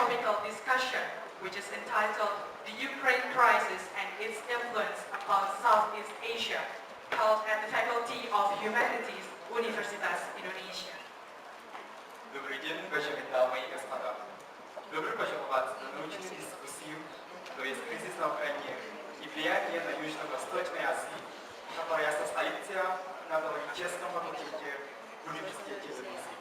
topical discussion, which is entitled The Ukraine Crisis and Its Influence upon Southeast Asia, held at the Faculty of Humanities, Universitas Indonesia. Добрый день, уважаемые дамы и господа. Добро пожаловать на научную дискуссию, то есть кризис на Украине и влияние на Южно-Восточной Азии, которая состоится на биологическом факультете Университете Руси.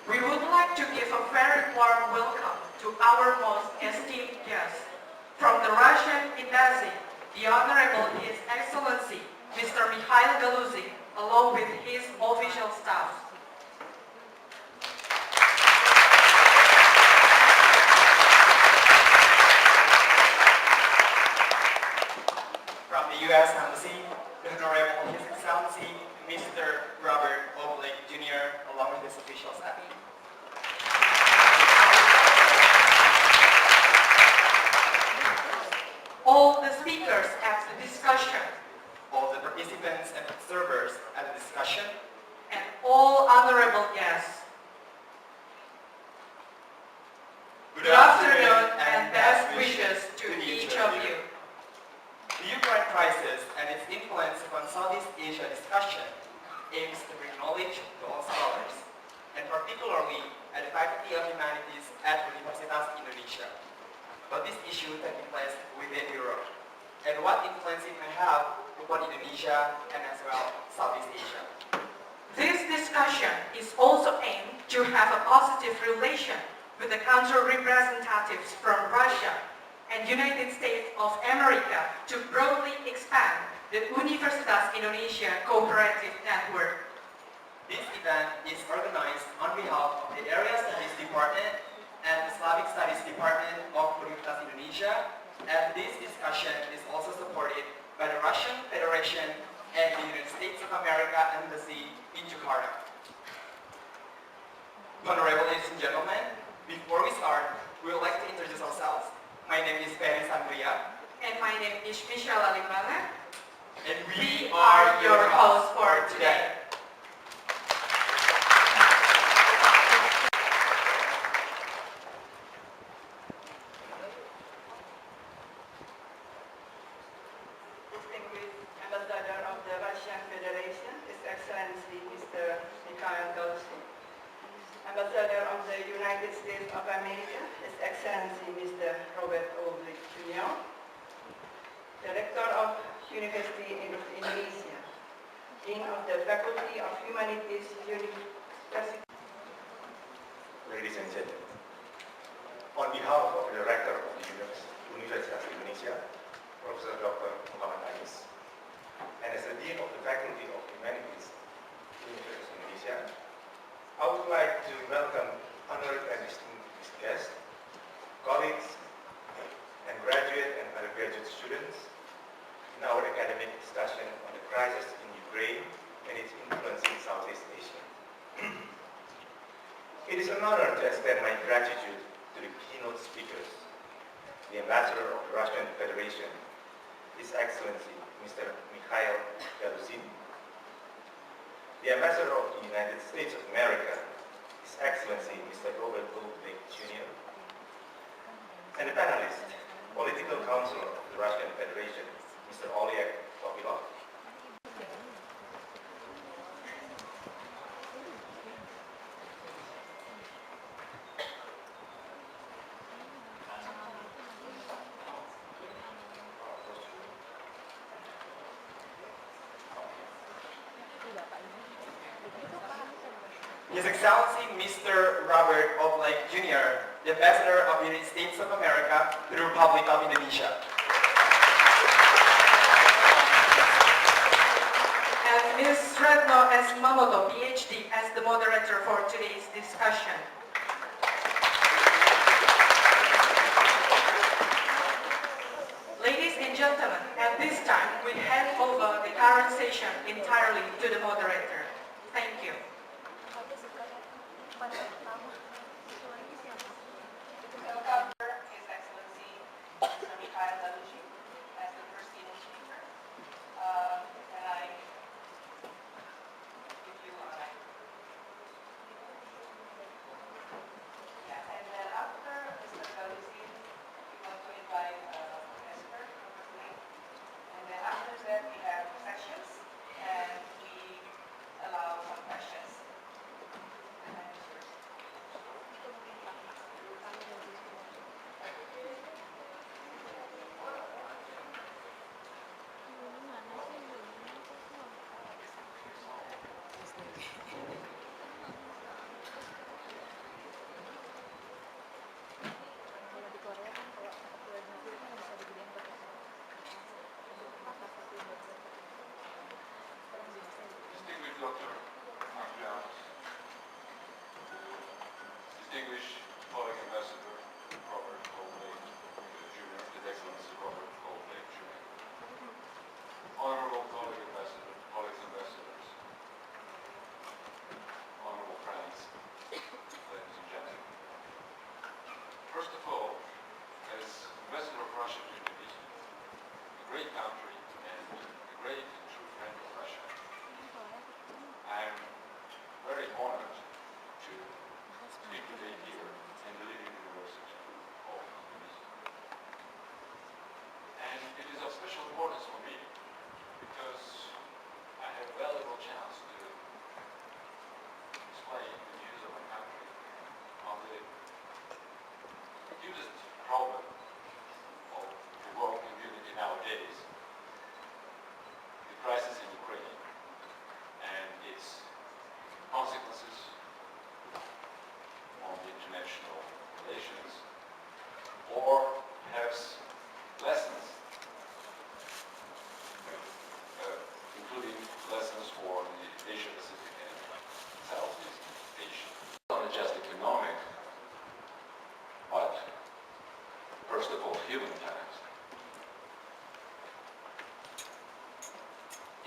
We would like to give a very warm welcome to our most esteemed guest. From the Russian Embassy, the Honorable His Excellency, Mr. Mikhail Galuzin, along with his official staff. From the U.S. Embassy, the Honorable His Excellency, Mr. Robert Oleh Jr., along with his official staff. All the speakers at the discussion, All the participants and observers at the discussion, and all honorable guests. Good afternoon and best wishes to each of you. The Ukraine crisis and its influence upon Southeast Asia discussion aims to bring knowledge to all scholars, and particularly at the Faculty of Humanities at Universitas Indonesia, about this issue taking place within Europe, and what influence it may have upon Indonesia and as well Southeast Asia. This discussion is also aimed to have a positive relation with the country representatives from Russia and United States of America to broadly expand the Universitas Indonesia Cooperative Network. This event is organized on behalf of the Area Studies Department and the Slavic Studies Department of Universitas Indonesia, and this discussion is also supported by the Russian Federation and the United States of America Embassy in Jakarta. Honorable ladies and gentlemen, before we start, we would like to introduce ourselves. My name is Ferry Sandria. And my name is Michelle Alimana. And we are your hosts for today. Distinguished Ambassador of the Russian Federation, His Excellency Mr. Mikhail Galuzin. Ambassador of the United States of America, His Excellency Mr. Robert Oleh Jr. Director of University of Indonesia, Dean of the Faculty of Humanities, University. Ladies and gentlemen, on behalf of the Director of the Universitas Indonesia, Professor Dr. Pengetahuan, and as the Dean of the Faculty of Humanities, Universitas Indonesia, I would like to welcome honored and distinguished guests, colleagues, and graduate and undergraduate students in our academic discussion on the crisis in Ukraine and its influence in Southeast Asia. It is an honor to extend my gratitude to the keynote speakers, the Ambassador of the Russian Federation, His Excellency Mr. Mikhail Galuzin, the Ambassador of the United States of America, His Excellency Mr. Robert Oleh Jr., and the panelist, Political Counselor of the Russian Federation, Mr. Oleh. His Excellency Mr. Robert Oleh Jr., the Ambassador of the United States of America to the Republic of Indonesia. And Ms. Redno S. Mamoto, PhD, as the moderator for today's discussion. Ladies and gentlemen, at this time, we hand over the current session entirely to the moderator. Thank you. His Excellency Mr. Mikhail Galuzin as the first keynote speaker. Can I give you a mic? Yeah, and then after distinguished colleague ambassador, Robert Oleh Jr., His Excellency Robert Oleh Jr., honorable colleagues ambassadors, honorable friends, ladies and gentlemen. First of all, as ambassador of Russia to Indonesia, a great country and a great and true friend of Russia, I am very honored to speak today here in the leading university of Indonesia. And it is of special importance for me because I have a valuable chance to explain the views of my country on the hugest problem of the world community nowadays, the crisis in Ukraine and its consequences on the international relations, or perhaps lessons, including lessons for the Asia Pacific and Southeast Asia. Not just economic, but first of all human times.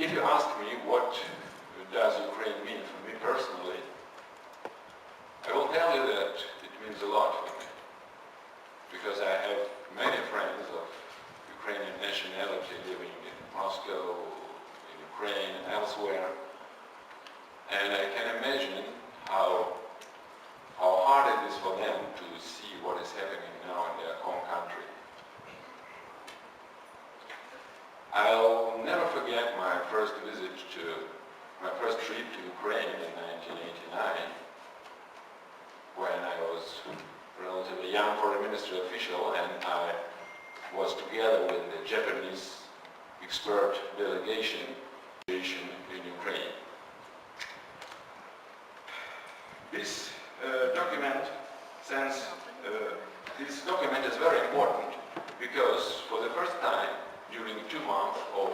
If you ask me what does Ukraine mean for me personally, I will tell you that it means a lot for me, because I have many friends of Ukrainian nationality living in Moscow, in Ukraine, and elsewhere, and I can imagine how hard it is for them to see what is happening now in their home country. I'll never forget my first trip to Ukraine in 1989, when I was relatively young foreign ministry official, and I was together with the Japanese expert delegation in Ukraine. This document is very important because for the first time during 2 months of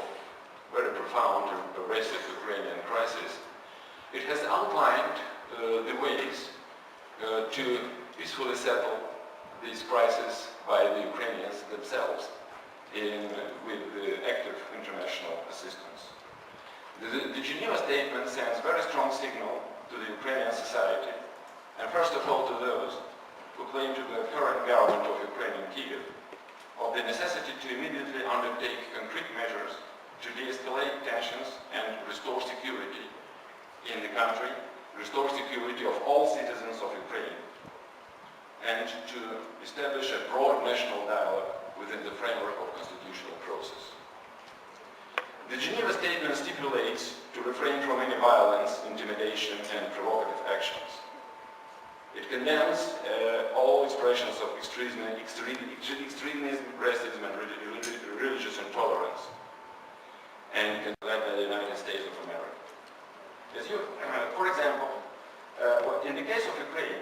very profound and pervasive Ukrainian crisis, it has outlined the ways to peacefully settle this crisis by the Ukrainians themselves with active international assistance. The Geneva Statement sends very strong signal to the Ukrainian society, and first of all to those who claim to the current government of Ukraine in Kiev, of the necessity to immediately undertake concrete measures to de-escalate tensions and restore security in the country, restore security of all citizens of Ukraine, and to establish a broad national dialogue within the framework of constitutional process. The Geneva Statement stipulates to refrain from any violence, intimidation, and provocative actions. It condemns all expressions of extremism, racism, and religious intolerance, and led by the United States of America. For example, in the case of Ukraine,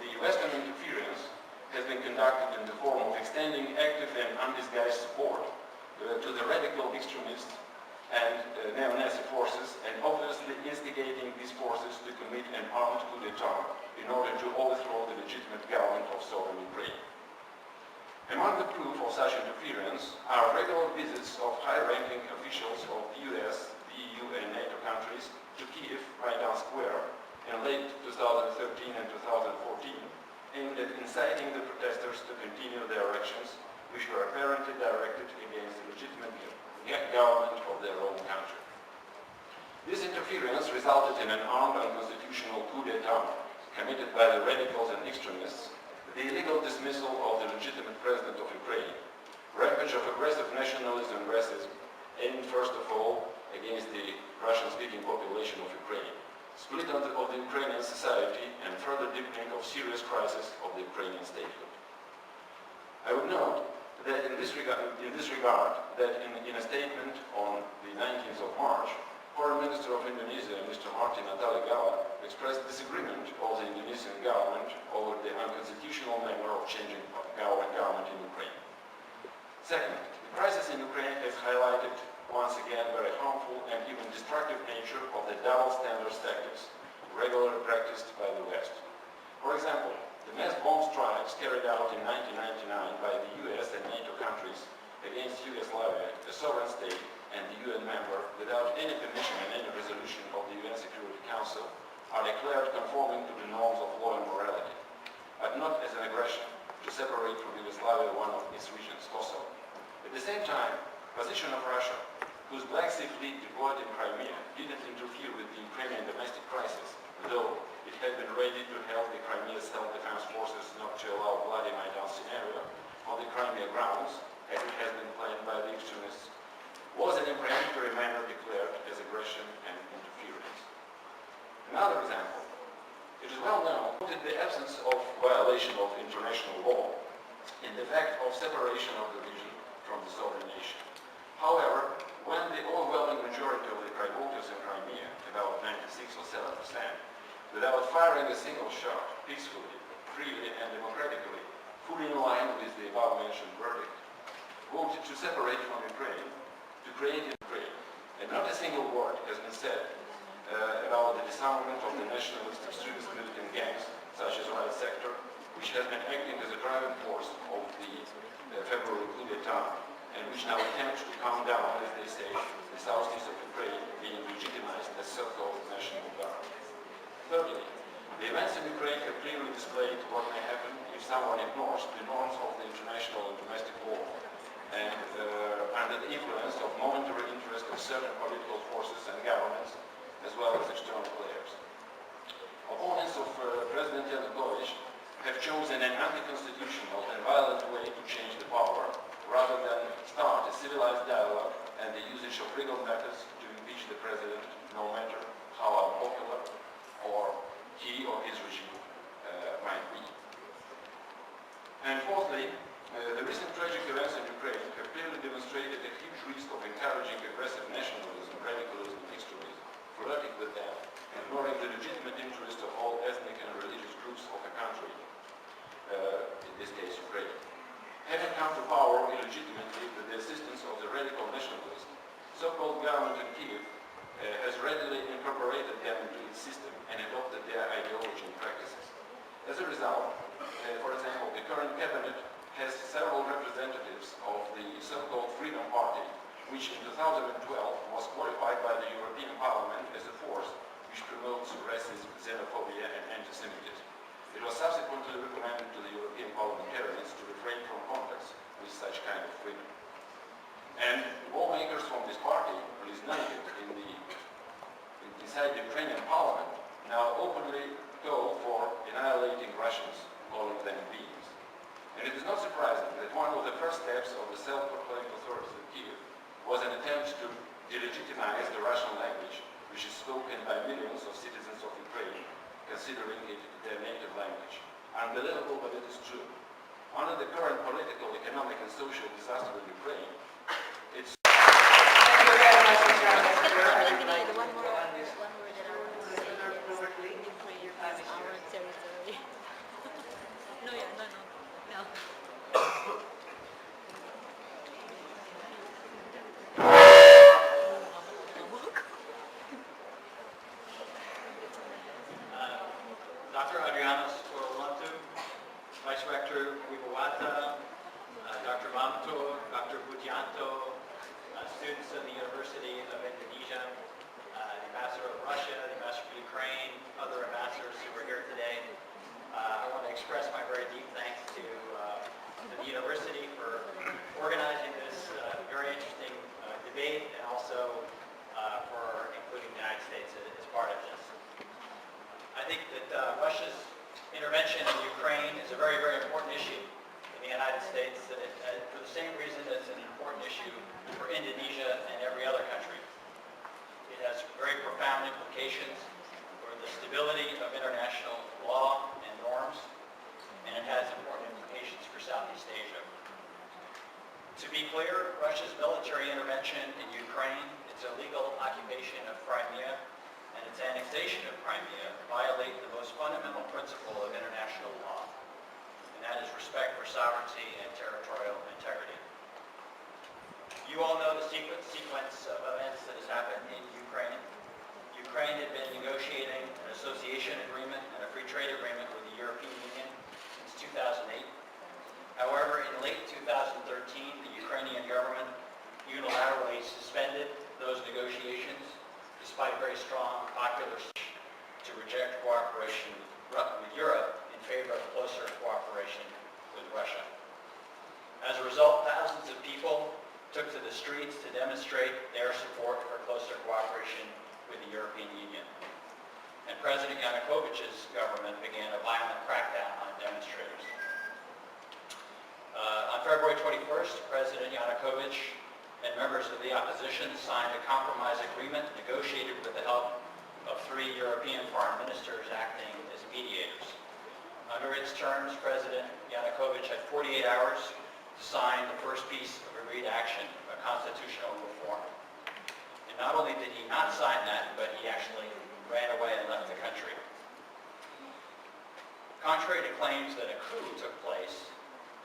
the Western interference has been conducted in the form of extending active and undisguised support to the radical extremists and neo-Nazi forces, and obviously instigating these forces to commit an armed coup d'etat in order to overthrow the legitimate government of southern Ukraine. Among the proof of such interference are regular visits of high-ranking officials of the US, the EU, and NATO countries to Kiev, Maidan Square, in late 2013 and 2014, aimed at inciting the protesters to continue their actions, which were apparently directed against the legitimate government of their own country. This interference resulted in an armed unconstitutional coup d'etat committed by the radicals and extremists, the illegal dismissal of the legitimate president of Ukraine, rampage of aggressive nationalism and racism, aimed first of all against the Russian-speaking population of Ukraine, split of the Ukrainian society, and further deepening of serious crisis of the Ukrainian statehood. I would note that in this regard, that in a statement on the 19th of March, Foreign Minister of Indonesia, Mr. Martin Natalegawa, expressed disagreement of the Indonesian government over the unconstitutional manner of changing government in Ukraine. Second, the crisis in Ukraine has highlighted once again very harmful and even destructive nature of the double standards tactics regularly practiced by the West. For example, the strikes carried out in 1999 by the US and NATO countries against Yugoslavia, a sovereign state, and the UN member, without any permission and any resolution of the UN Security Council, are declared conforming to the norms of law and morality, but not as an aggression to separate from Yugoslavia one of its regions, Kosovo. At the same time, position of Russia, whose Black Sea fleet deployed in Crimea, didn't interfere with the Ukrainian domestic crisis, though it had been ready to help the Crimean self-defense forces not to allow bloody Maidan scenario on the Crimea grounds, as it has been planned by the extremists, was in a peremptory manner declared as aggression and interference. Another example, it is well known that the absence of violation of international law in the fact of separation of the region from the sovereign nation. However, when the overwhelming majority of the Crimea in Crimea, about 96 or 7%, without firing a single shot, peacefully, freely and democratically, fully in line with the above-mentioned verdict, voted to separate from Ukraine, to create Ukraine. And not a single word has been said about the disarmament of the nationalist extremist militant gangs, such as Right Sector, which has been acting as a driving force of the February coup d'etat, and which now attempts to calm down, as they say, the southeast of Ukraine being legitimized as so-called National Guard. Thirdly, the events in Ukraine have clearly displayed what may happen if someone ignores the norms of the international and domestic law, and under the influence of momentary interest of certain political forces and governments, as well as external players. Opponents of President Yanukovych have chosen an anti-constitutional and violent way to change the power, rather than start a civilized dialogue and the usage of legal methods to impeach the president, no matter how unpopular or he or his regime might be. And fourthly, the recent tragic events in Ukraine have clearly demonstrated a huge risk of encouraging aggressive nationalism, radicalism, and extremism, flirting with them, ignoring the legitimate interests of all ethnic and religious groups of a country, in this case Ukraine. Having come to power illegitimately with the assistance of the radical nationalists, so-called government in Kiev has readily incorporated them into its system and adopted their ideology and practices. As a result, for example, the current cabinet has several representatives of the so-called Freedom Party, which in 2012 was qualified by the European Parliament as a force which promotes racism, xenophobia and anti-Semitism. It was subsequently recommended to the European parliamentarians to refrain from contacts with such kind of freedom. And lawmakers from this party, at least none of it inside the Ukrainian parliament, now openly go for annihilating Russians, calling them beings. And it is not surprising that one of the first steps of the self-proclaimed authorities in Kiev was an attempt to delegitimize the Russian language, which is spoken by millions of citizens of Ukraine, considering it their native language. Unbelievable, but it is true. Under the current political, economic, and social disaster in Ukraine, it's... Thank you very much, Mr. Ambassador. I would like to One go word on this that I want to say further is fluently. Ukraine The is time is our yours. territory. No. Dr. Adrianos Orlantu, Vice Rector Wibawata, Dr. Mamto, Dr. Budianto, students of the University of Indonesia, the Ambassador of Russia, the Ambassador of Ukraine, other ambassadors who are here today. I want to express my very deep thanks to the university for organizing this very interesting debate, and also for including the United States as part of this. I think that Russia's intervention in Ukraine is a very, very important issue in the United States, for the same reason it's an important issue for Indonesia and every other country. It has very profound implications for the stability of international law and norms, and it has important implications for Southeast Asia. To be clear, Russia's military intervention in Ukraine, its illegal occupation of Crimea, and its annexation of Crimea violate the most fundamental principle of international law, and that is respect for sovereignty and territorial integrity. You all know the sequence of events that has happened in Ukraine. Ukraine had been negotiating an association agreement and a free trade agreement with the European Union since 2008. result, thousands of people took to the streets to demonstrate their support for closer cooperation with the European Union. And President Yanukovych's government began a violent crackdown on demonstrators. On February 21st, President Yanukovych and members of the opposition signed a compromise agreement negotiated with the help of 3 European foreign ministers acting as mediators. Under its terms, President Yanukovych had 48 hours to sign the first piece of agreed action, a constitutional reform. And not only did he not sign that, but he actually ran away and left the country. Contrary to claims that a coup took place,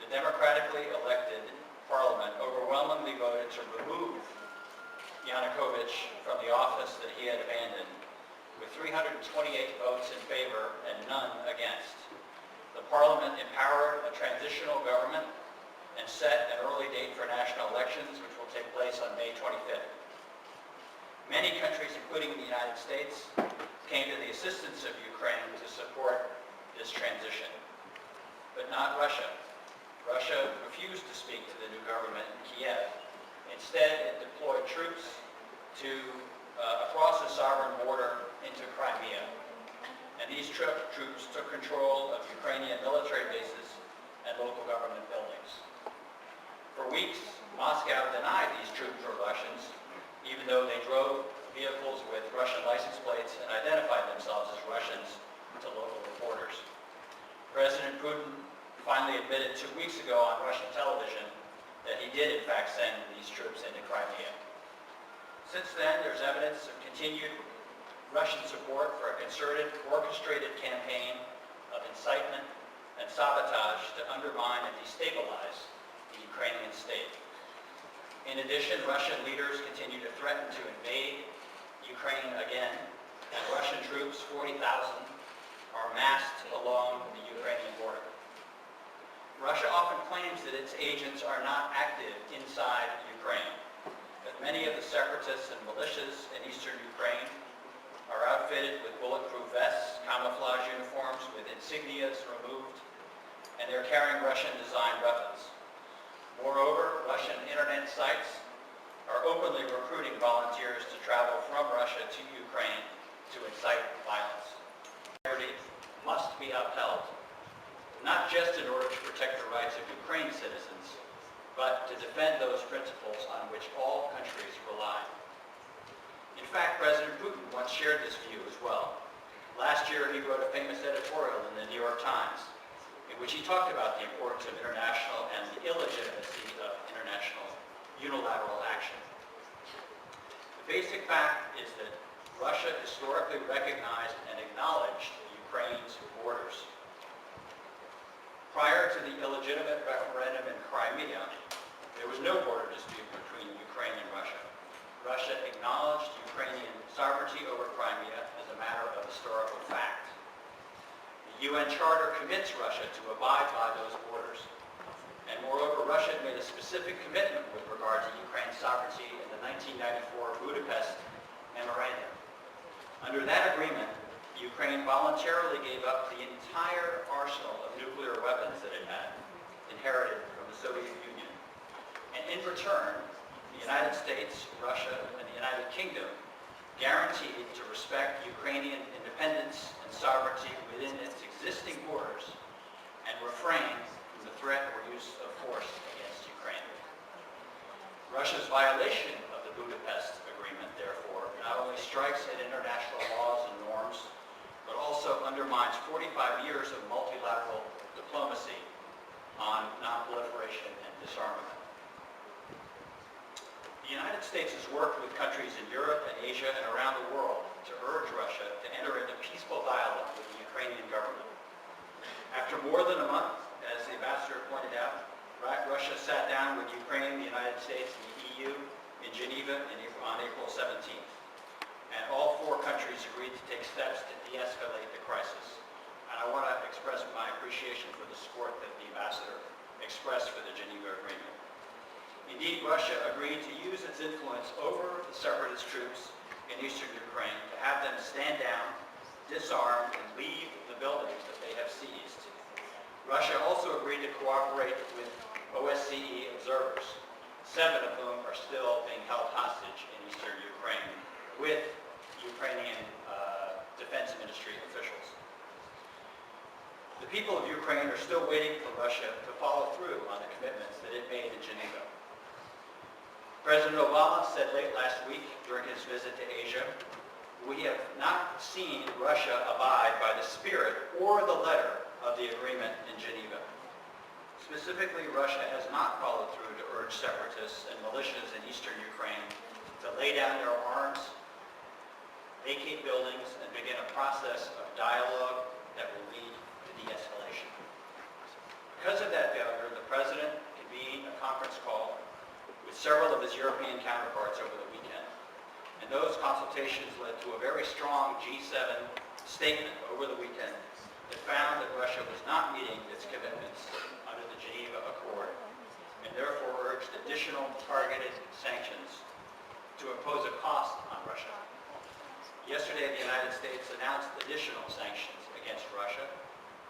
the democratically elected parliament overwhelmingly voted to remove Yanukovych from the office that he had abandoned, with 328 votes in favor and none against. The parliament empowered a transitional government and set an early date for national elections, which will take place on May 25th. Many countries, including the United States, came to the assistance of Ukraine to support this transition, but not Russia. Russia refused to speak to the new government in Kiev. Instead, it deployed troops across the sovereign border into Crimea. And these troops took control of Ukrainian military bases and local government buildings. For weeks, Moscow denied these troops were Russians, even though they drove vehicles with Russian license plates and identified themselves as Russians to local reporters. President Putin finally admitted 2 weeks ago on Russian television that he did in fact send these troops into Crimea. Since then, there's evidence of continued Russian support for a concerted, orchestrated campaign of incitement and sabotage to undermine and destabilize the Ukrainian state. In addition, Russian leaders continue to threaten to invade Ukraine again, and Russian troops, 40,000, are massed along the Ukrainian border. Russia often claims that its agents are not active inside Ukraine, but many of the separatists and militias in eastern Ukraine are outfitted with bulletproof vests, camouflage uniforms with insignias removed, and they're carrying Russian-designed weapons. Moreover, Russian internet sites are openly recruiting volunteers to travel from Russia to Ukraine to incite violence. Security must be upheld, not just in order to protect the rights of Ukraine's citizens, but to defend those principles on which all countries rely. In fact, President Putin once shared this view as well. Last year, he wrote a famous editorial in the New York Times, in which he talked about the importance of international and the illegitimacy of international unilateral action. The basic fact is that Russia historically recognized and acknowledged Ukraine's borders. Prior to the illegitimate referendum in Crimea, there was no border dispute between Ukraine and Russia. Russia acknowledged Ukrainian sovereignty over Crimea as a matter of historical fact. The UN Charter commits Russia to abide by those borders. And moreover, Russia made a specific commitment with regard to Ukraine's sovereignty in the 1994 Budapest Memorandum. Under that agreement, Ukraine voluntarily gave up the entire arsenal of nuclear weapons that it had, inherited from the Soviet Union. And in return, the United States, Russia, and the United Kingdom guaranteed to respect Ukrainian independence and sovereignty within its existing borders and refrain from the threat or use of force against Ukraine. Russia's violation of the Budapest Agreement, therefore, not only strikes at international laws and norms, but also undermines 45 years of multilateral diplomacy on non-proliferation and disarmament. The United States has worked with countries in Europe and Asia and around the world to urge Russia to enter into peaceful dialogue with the Ukrainian government. After more than a month, as the ambassador pointed out, Russia sat down with Ukraine, the United States, and the EU in Geneva on April 17th. And all 4 countries agreed to take steps to de-escalate the crisis. And I want to express my appreciation for the support that the ambassador expressed for the Geneva Agreement. Indeed, Russia agreed to use its influence over the separatist troops in eastern Ukraine to have them stand down, disarm, and leave the buildings that they have seized. Russia also agreed to cooperate with OSCE observers, 7 of whom are still being held hostage in eastern Ukraine with Ukrainian defense ministry officials. The people of Ukraine are still waiting for Russia to follow through on the commitments that it made in Geneva. President Obama said late last week during his visit to Asia, "We have not seen Russia abide by the spirit or the letter of the agreement in Geneva." Specifically, Russia has not followed through to urge separatists and militias in eastern Ukraine to lay down their arms, vacate buildings, and begin a process of dialogue that will lead to de-escalation. Because of that failure, the President convened a conference call with several of his European counterparts over the weekend. And those consultations led to a very strong G7 statement over the weekend that found that Russia was not meeting its commitments under the Geneva Accord, and therefore urged additional targeted sanctions to impose a cost on Russia. Yesterday, the United States announced additional sanctions against Russia,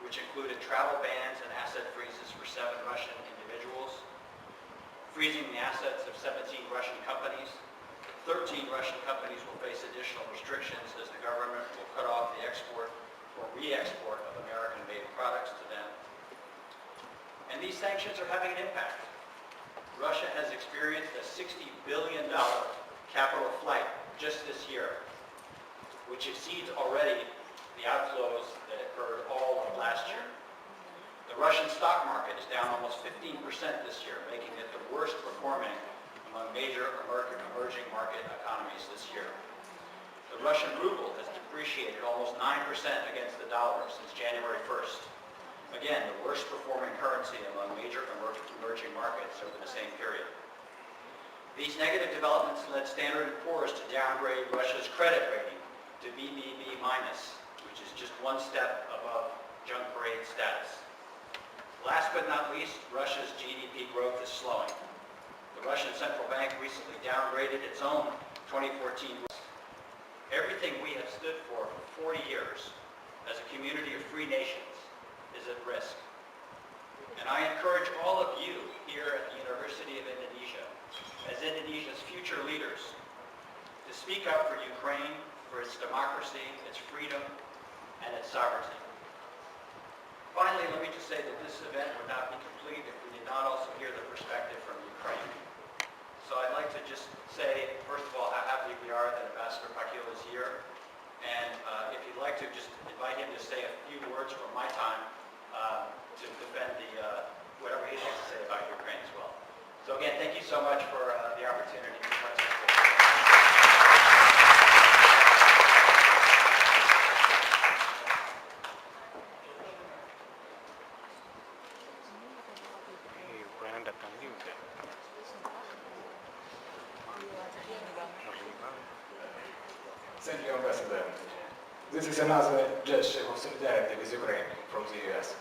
which included travel bans and asset freezes for 7 Russian individuals, freezing the assets of 17 Russian companies. 13 Russian companies will face additional restrictions as the government will cut off the export or re-export of American-made products to them. And these sanctions are having an impact. Russia has experienced a $60 billion capital flight just this year, which exceeds already the outflows that occurred all of last year. The Russian stock market is down almost 15% this year, making it the worst performing among major emerging market economies this year. The Russian ruble has depreciated almost 9% against the dollar since January 1st. Again, the worst performing currency among major emerging markets over the same period. These negative developments led Standard & Poor's to downgrade Russia's credit rating to BBB-, which is just one step above junk grade status. Last but not least, Russia's GDP growth is slowing. The Russian Central Bank recently downgraded its own 2014. Everything we have stood for 40 years as a community of free nations is at risk. And I encourage all of you here at the University of Indonesia, as Indonesia's future leaders, to speak up for Ukraine, for its democracy, its freedom, and its sovereignty. Finally, let me just say that this event would not be complete if we did not also hear the perspective from Ukraine. So I'd like to just say, first of all, how happy we are that Ambassador Mikhail is here. And if you'd like to just invite him to say a few words from my time to defend whatever he has to say about Ukraine as well. So again, thank you so much for the opportunity to participate. Thank you, Ambassador. This is another gesture of solidarity with Ukraine from the US.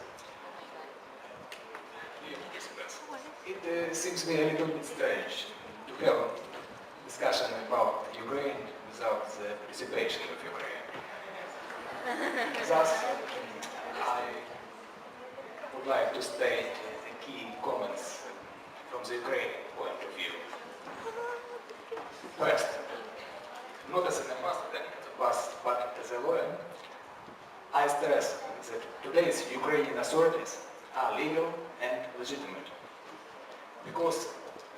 It seems me a little bit strange to have a discussion about Ukraine without the participation of Ukraine. Thus, I would like to state the key comments from the Ukrainian point of view. First, not as an ambassador, but as a lawyer, I stress that today's Ukrainian authorities are legal and legitimate because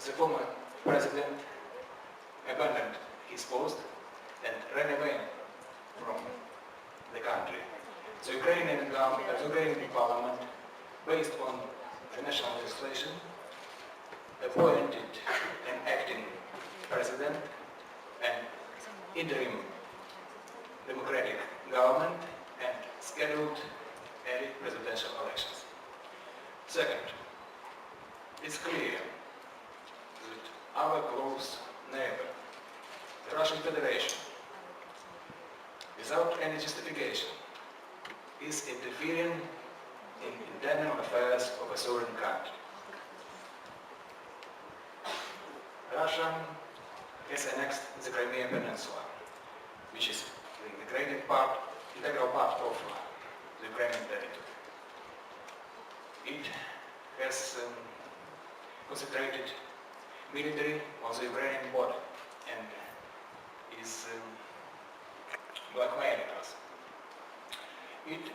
the former president abandoned his post and ran away from the country. The Ukrainian parliament, based on the national legislation, appointed an acting president and interim democratic government and scheduled early presidential elections. Second, it's clear that our close neighbor, the Russian Federation, without any justification, is interfering in internal affairs of a sovereign country. Russia has annexed the Crimea Peninsula, which is the integral part of the Ukrainian territory. It has concentrated military on the Ukrainian border and is blackmailing us. It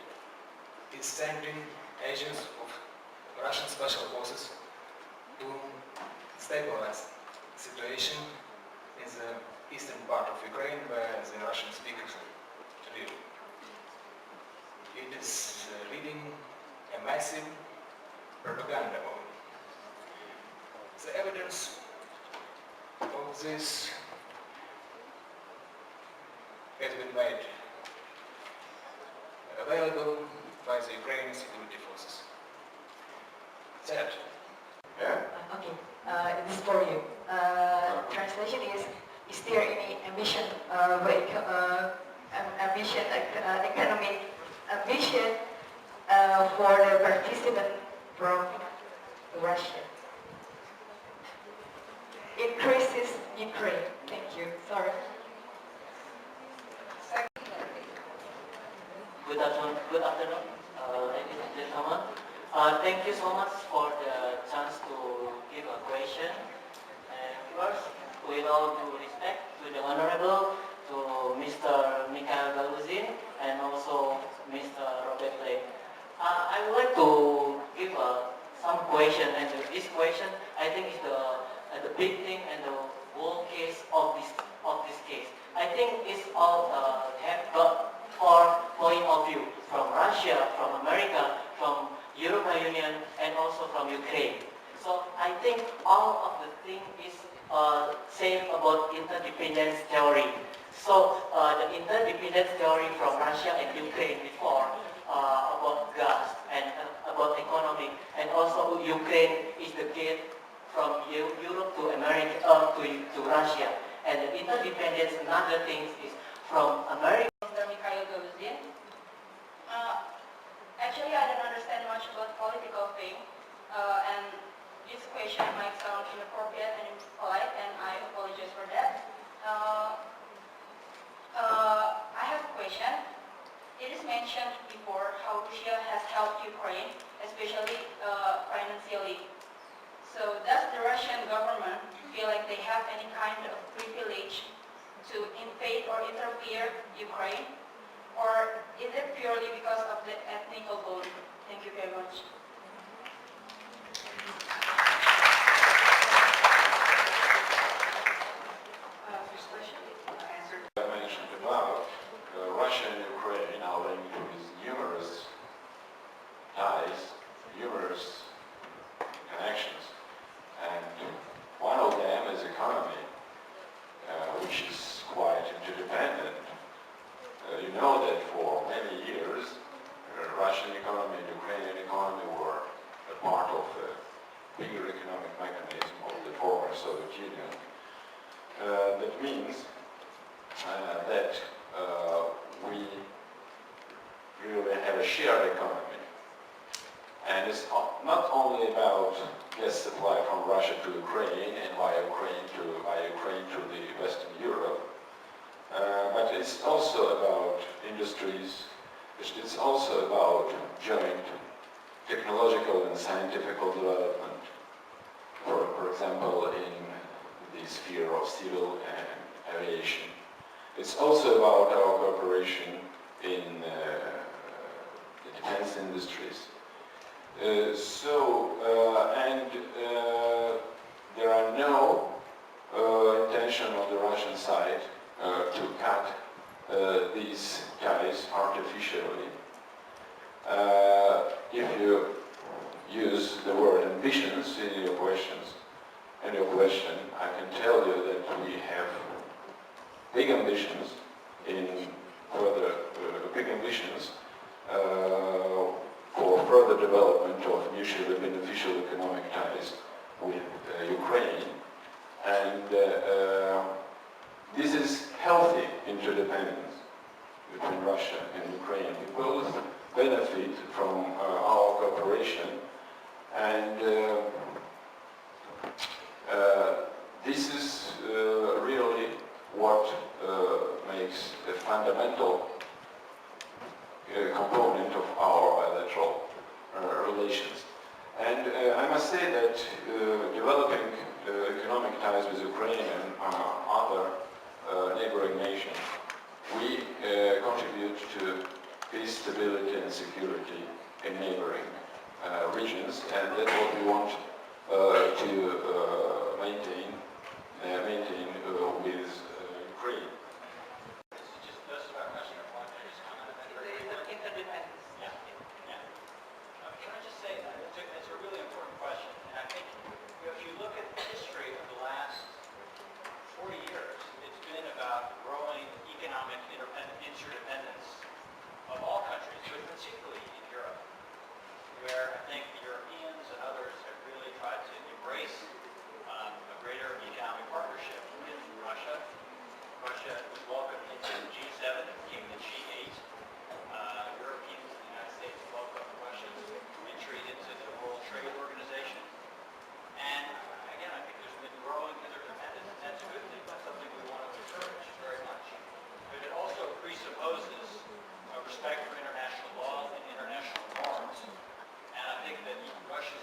is sending agents of Russian special forces to stabilize the situation in the eastern part of Ukraine where the Russian speakers live. It is leading a massive propaganda war. The evidence of this has been made available by the Ukrainian security forces. Third, Okay, it is for you. Translation is there any ambition, economic ambition for the participant from Russia? In Krisis Ukraine. Thank you. Sorry. Good afternoon, ladies and gentlemen. Thank you so much for the chance to give a question. And first, with all due respect to the Honorable, to Mr. Mikhail Galuzin, and also Mr. Robert Lake. I would like to give some question, and this question I think is the big thing and the whole case of this case. I think it's all have got 4 point of view from Russia, from America, from European Union, and also from Ukraine. So I think all of the thing is same about interdependence theory. So the interdependence theory from Russia and Ukraine before about gas and about economy, and also Ukraine is the gate from Europe to America to Russia, and the interdependence. Another thing is from America. Mr. Mikhail Galuzin. Actually, I don't understand much about political thing, and this question might sound inappropriate and impolite, and I apologize for that. I have a question. It is mentioned before how Russia has helped Ukraine, especially financially. So does the Russian government feel like they have any kind of privilege to invade or interfere Ukraine? Or is it purely because of the ethnic bone? Thank you very much. First question, answer. I mentioned about Russia and Ukraine are linked with numerous ties, numerous connections, and one of them is economy, which is quite interdependent. You know that for many years, Russian economy and Ukrainian economy were a part of a bigger economic mechanism of the former Soviet Union. That means that we really have a shared economy. And it's not only about gas supply from Russia to Ukraine and via Ukraine to the Western Europe, but it's also about industries, it's also about joint technological and scientific development, for example, in the sphere of civil and aviation. It's also about our cooperation in the defense industries. There are no intention on the Russian side to cut these ties artificially. If you use the word ambitions in your question, I can tell you that we have big ambitions for further development of mutually beneficial economic ties with Ukraine, and this is healthy interdependence between Russia and Ukraine. We both benefit from our cooperation, and this is really what makes a fundamental component of our bilateral relations. And I must say that developing economic ties with Ukraine and other neighboring nations, we contribute to peace, stability and security in neighboring regions, and that's what we want to maintain with Ukraine. Just about Russia, I want to just comment on that very quickly. Interdependence. Yeah. Can I just say that it's a really important question, and I think if you look at the history of the last 40 years, it's been about growing economic interdependence of all countries, but particularly in Europe, where I think the Europeans and others have really tried to embrace a greater economic partnership with Russia. Russia was welcomed into the G7 and became the G8. Europeans and the United States welcomed Russia's entry into the World Trade Organization. And again, I think there's been growing interdependence, and that's a good thing. That's something we want to encourage very much. But it also presupposes a respect for international law and international norms. And I think that Russia's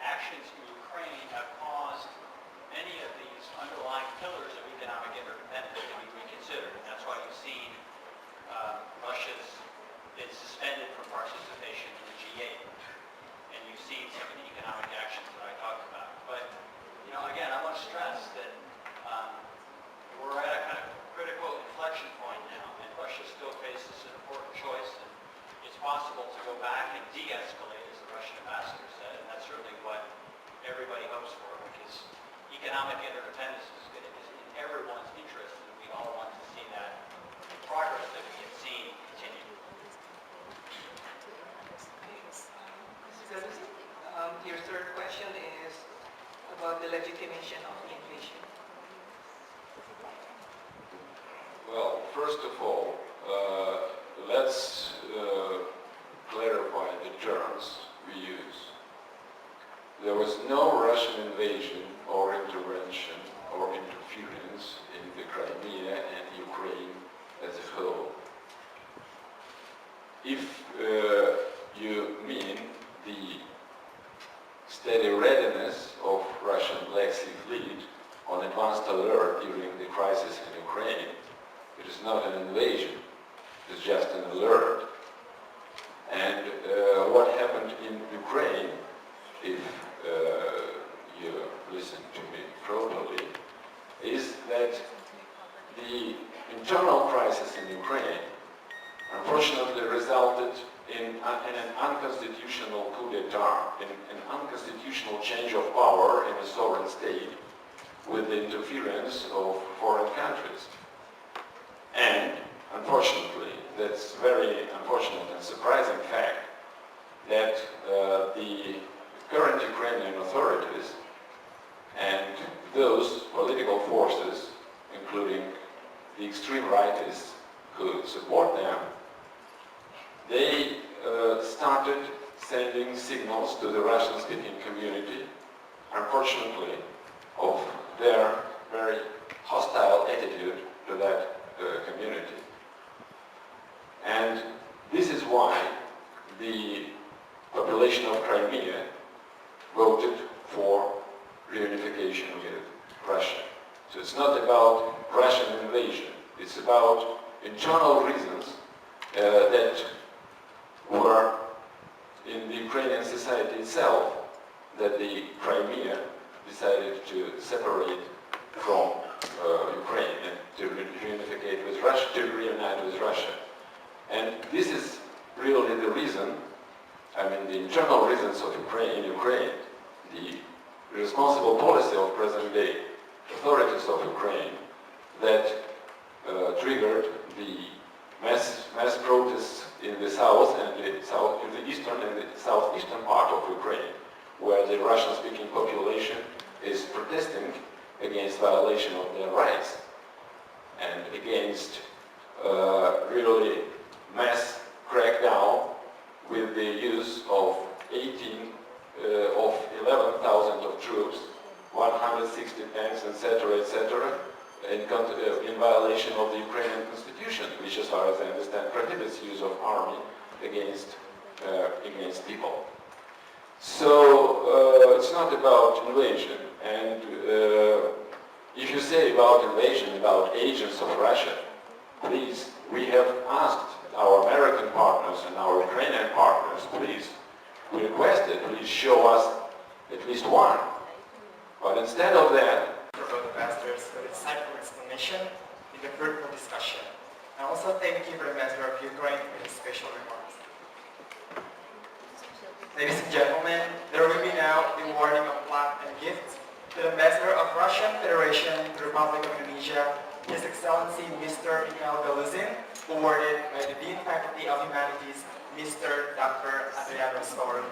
actions in Ukraine have caused many of these underlying pillars of economic interdependence to be reconsidered. And that's why you've seen Russia's been suspended from participation in the G8. And you've seen some of the economic actions that I talked about. But, again, I want to stress that we're at a kind of critical inflection point now, and Russia still faces an important choice. And it's possible to go back and de-escalate, as the Russian ambassador said, and that's certainly what everybody hopes for, because economic interdependence is in everyone's interest, and we all want to see that progress that we have seen continue. Galuzin, your third question is about the legitimation of invasion. Well, first of all, let's clarify the terms we use. There was no Russian invasion or intervention or interference in the Crimea and Ukraine as a whole. If you mean the steady readiness of Russian Black Sea Fleet on advanced alert during the crisis in Ukraine, it is not an invasion, it is just an alert. And what happened in Ukraine, if you listen to me properly, is that the internal crisis in Ukraine unfortunately resulted in an unconstitutional coup d'etat, in an unconstitutional change of power in a sovereign state with the interference of foreign countries. And unfortunately, that's very unfortunate and surprising fact that the current Ukrainian authorities and those political forces, including the extreme rightists who support them, they started sending signals to the Russian-speaking community, unfortunately, of their very hostile attitude to that community. And this is why the population of Crimea voted for reunification with Russia. So it's not about Russian invasion, it's about internal reasons that were in the Ukrainian society itself, that the Crimea decided to separate from Ukraine and to reunify with Russia, to reunite with Russia. And this is really the reason, I mean the internal reasons of Ukraine, the responsible policy of present-day authorities of Ukraine that triggered the mass protests in the south and in the eastern and the southeastern part of Ukraine, where the Russian-speaking population is protesting against violation of their rights and against really mass crackdown with the use of 11,000 of troops, 160 tanks, etc., etc., in violation of the Ukrainian constitution, which, as far as I understand, prohibits use of army against people. So So it's not about invasion. And if you say about invasion, about agents of Russia, please, we have asked our American partners and our Ukrainian partners, please, we requested, please show us at least one. But instead of that, for both ambassadors for the insightful explanation and the fruitful discussion. And also thank you for the Ambassador of Ukraine for his special remarks. Ladies and gentlemen, there will be now the awarding of plaque and gifts to the Ambassador of Russian Federation to the Republic of Indonesia, His Excellency Mr. Mikhail Galuzin, awarded by the Dean Faculty of Humanities, Mr. Dr. Adriano Story.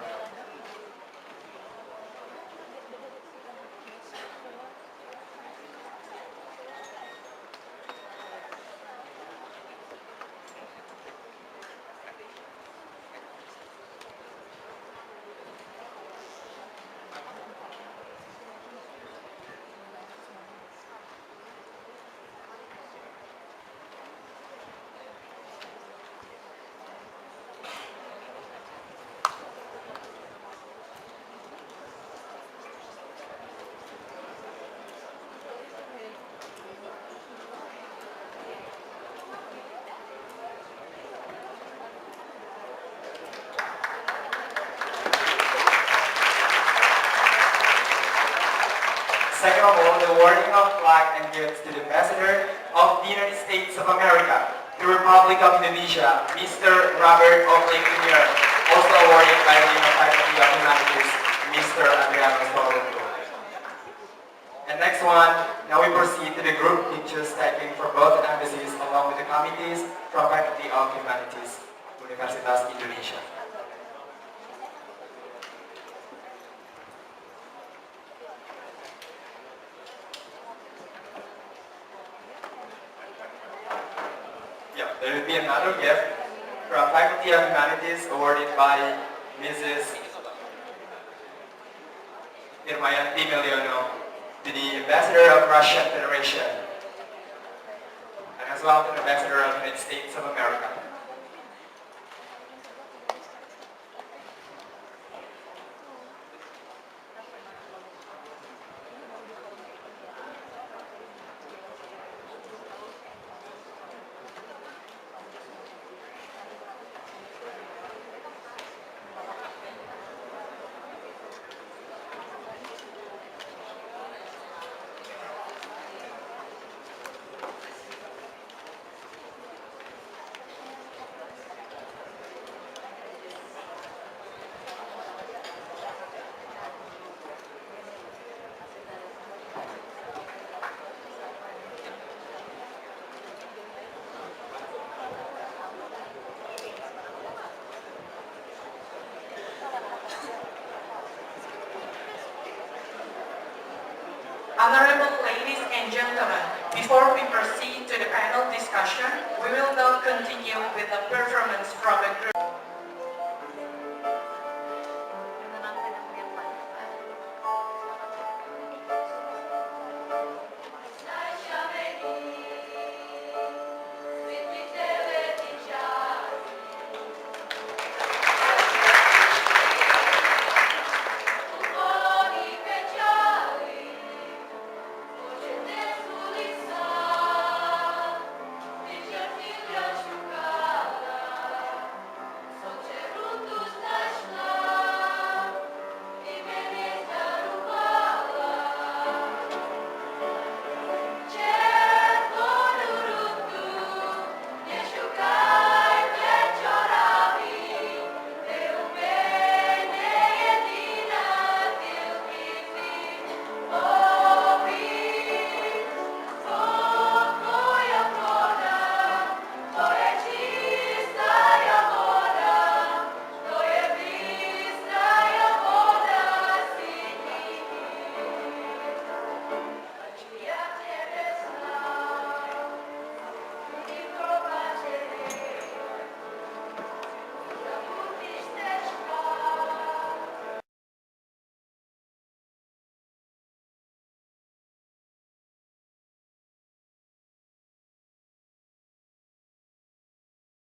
Second of all, the awarding of plaque and gifts to the Ambassador of the United States of America, the Republic of Indonesia, Mr. Robert Oblake Jr., also awarded by the Dean of Faculty of Humanities, Mr. Adriano Story. And next one, now we proceed to the group pictures taken from both embassies along with the committees from Faculty of Humanities, Universitas Indonesia. There will be another gift from Faculty of Humanities awarded by Mrs. Irmayanti Meliono to the Ambassador of Russian Federation and as well to the Ambassador of the United States of America. Honorable ladies and gentlemen, before we proceed to the panel discussion, we will now continue with a performance from a group